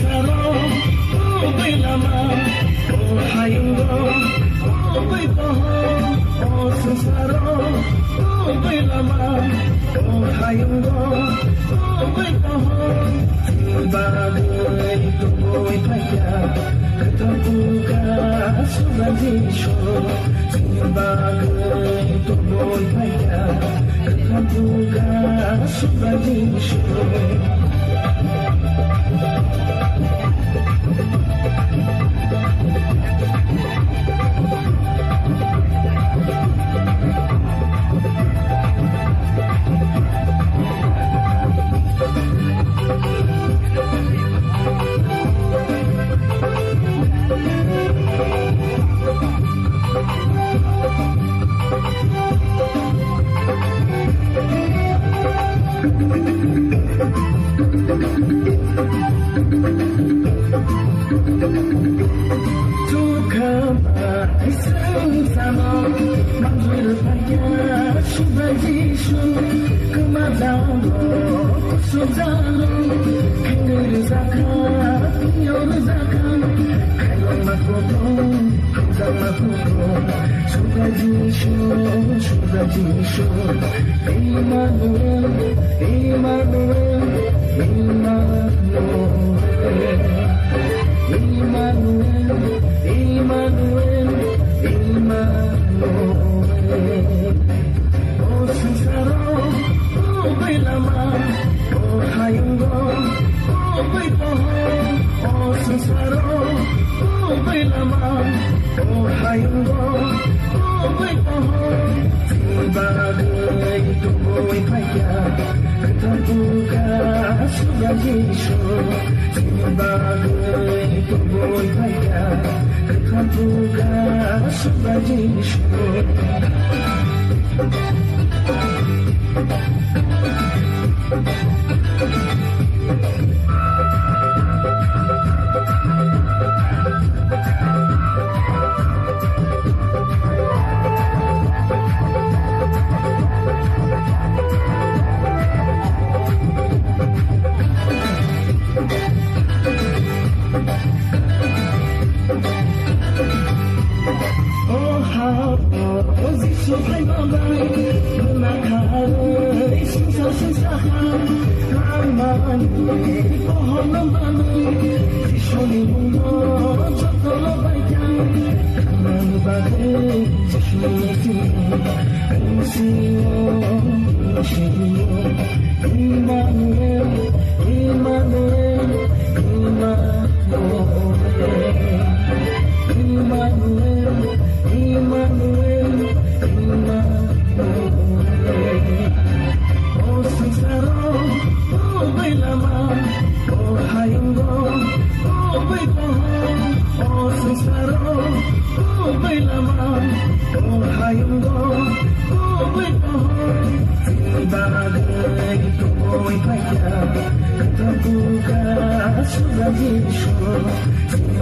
sincero, ôi lama, oh hayungo, ôi poho, oh sincero, ôi lama, oh hayungo, ôi poho, bagay tuloy kaya, katapuka sugadisyo, bagay tuloy kaya, katapuka sugadisyo. Sama manggil payah sudah jisu kemadang sudahlah kini zakat nyor zakat kalau makotong sama makotong sudah jisu Emmanuel Emmanuel Emmanuel Emmanuel Emmanuel Emmanuel, oh sincero, oh lama, oh hayungo, oh poho, oh sincero, oh lama, oh hayungo, oh poho, bagay tuloy kaya, katapuka sugadisyo, bagay tuloy kaya, katapuka sugadisyo.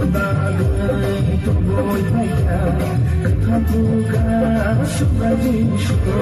Bagay tuloy kaya, katapuka sugadisyo.